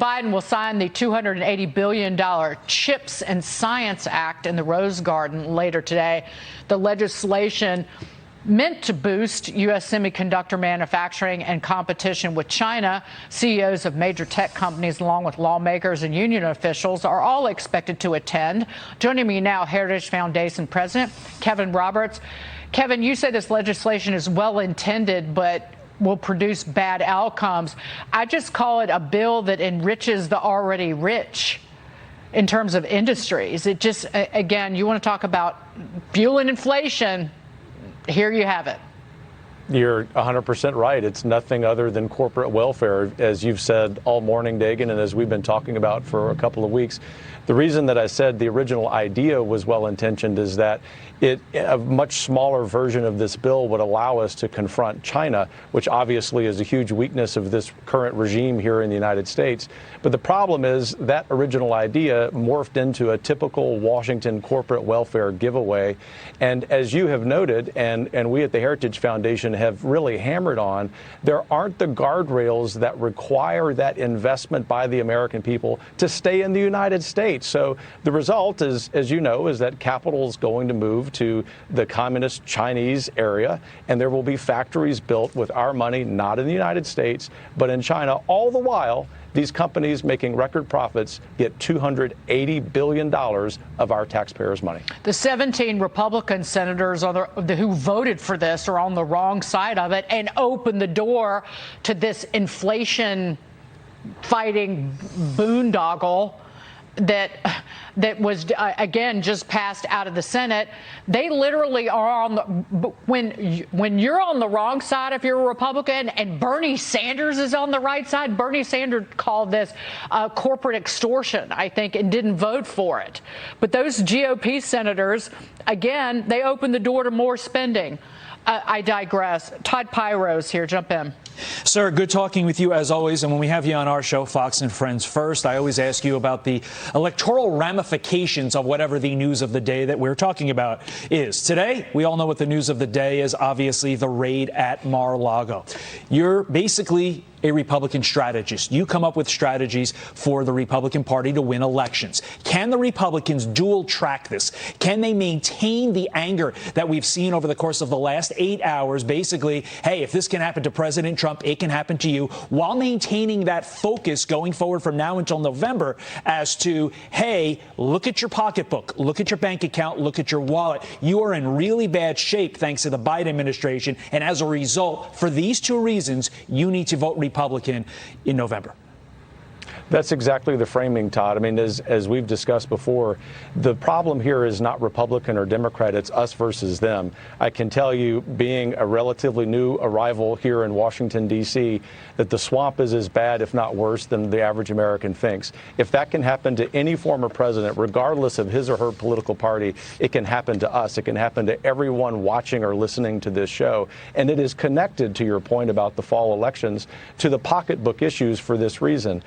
Biden will sign the $280 billion Chips and Science Act in the Rose Garden later today. The legislation meant to boost U.S. semiconductor manufacturing and competition with China. CEOs of major tech companies, along with lawmakers and union officials, are all expected to attend. Joining me now, Heritage Foundation President Kevin Roberts. Kevin, you say this legislation is well-intended, but will produce bad outcomes. I just call it a bill that enriches the already rich in terms of industries. It just, again, you want to talk about fueling inflation. Here you have it. You're 100% right. It's nothing other than corporate welfare, as you've said all morning, Dagan, and as we've been talking about for a couple of weeks. The reason that I said the original idea was well-intentioned is that a much smaller version of this bill would allow us to confront China, which obviously is a huge weakness of this current regime here in the United States. But the problem is that original idea morphed into a typical Washington corporate welfare giveaway. And as you have noted, and we at the Heritage Foundation have really hammered on, there aren't the guardrails that require that investment by the American people to stay in the United States. So the result is, as you know, is that capital is going to move to the communist Chinese area, and there will be factories built with our money, not in the United States, but in China. All the while, these companies making record profits get $280 billion of our taxpayers' money. The 17 Republican senators who voted for this are on the wrong side of it and opened the door to this inflation fighting boondoggle that was, again, just passed out of the Senate. They literally are on the, when you're on the wrong side, if you're a Republican, and Bernie Sanders is on the right side. Bernie Sanders called this corporate extortion, I think, and didn't vote for it. But those GOP senators, again, they opened the door to more spending. I digress. Todd Pyros here. Jump in. Sir, good talking with you as always. And when we have you on our show, Fox and Friends First, I always ask you about the electoral ramifications of whatever the news of the day that we're talking about is. Today, we all know what the news of the day is, obviously the raid at Mar-a-Lago. You're basically a Republican strategist. You come up with strategies for the Republican Party to win elections. Can the Republicans dual track this? Can they maintain the anger that we've seen over the course of the last 8 hours? Basically, hey, if this can happen to President Trump, it can happen to you, while maintaining that focus going forward from now until November as to, hey, look at your pocketbook, look at your bank account, look at your wallet. You are in really bad shape thanks to the Biden administration. And as a result, for these two reasons, you need to vote Republican in November. That's exactly the framing, Todd. I mean, as we've discussed before, the problem here is not Republican or Democrat. It's us versus them. I can tell you, being a relatively new arrival here in Washington, D.C., that the swamp is as bad, if not worse, than the average American thinks. If that can happen to any former president, regardless of his or her political party, it can happen to us. It can happen to everyone watching or listening to this show. And it is connected, to your point about the fall elections, to the pocketbook issues for this reason.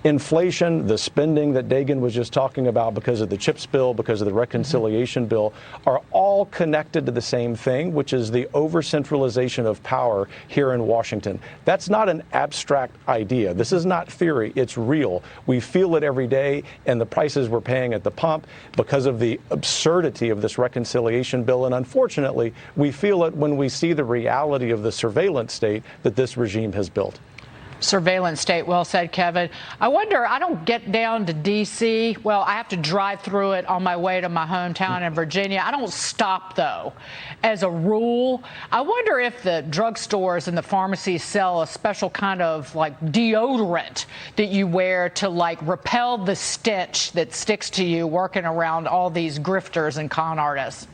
Inflation, the spending that Dagan was just talking about because of the CHIPS bill, because of the reconciliation bill, are all connected to the same thing, which is the over-centralization of power here in Washington. That's not an abstract idea. This is not theory. It's real. We feel it every day, and the prices we're paying at the pump because of the absurdity of this reconciliation bill. And unfortunately, we feel it when we see the reality of the surveillance state that this regime has built. Surveillance state. Well said, Kevin. I wonder, I don't get down to D.C. Well, I have to drive through it on my way to my hometown in Virginia. I don't stop, though, as a rule. I wonder if the drugstores and the pharmacies sell a special kind of like deodorant that you wear to like repel the stench that sticks to you working around all these grifters and con artists.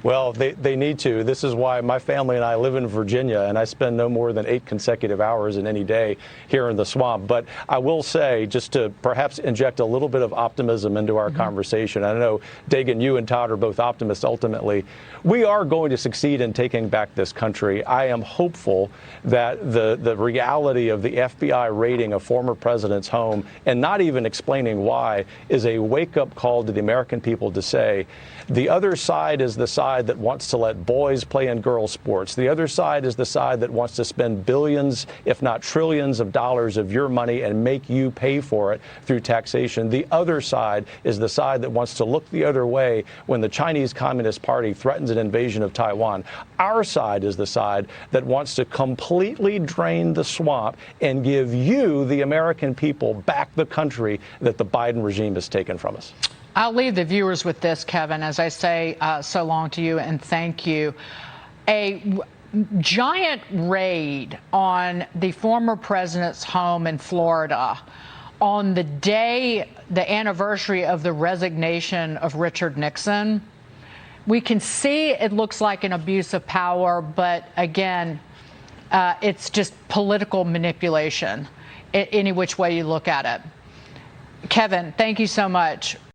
Well, they need to. This is why my family and I live in Virginia, and I spend no more than 8 consecutive hours in any day here in the swamp. But I will say, just to perhaps inject a little bit of optimism into our conversation, I know, Dagan, you and Todd are both optimists ultimately. We are going to succeed in taking back this country. I am hopeful that the reality of the FBI raiding a former president's home and not even explaining why is a wake-up call to the American people to say, the other side is the side side that wants to let boys play in girls' sports. The other side is the side that wants to spend billions, if not trillions of dollars of your money and make you pay for it through taxation. The other side is the side that wants to look the other way when the Chinese Communist Party threatens an invasion of Taiwan. Our side is the side that wants to completely drain the swamp and give you, the American people, back the country that the Biden regime has taken from us. I'll leave the viewers with this, Kevin, as I say so long to you and thank you. A giant raid on the former president's home in Florida on the day, the anniversary of the resignation of Richard Nixon. We can see it looks like an abuse of power, but again, it's just political manipulation, any which way you look at it. Kevin, thank you so much.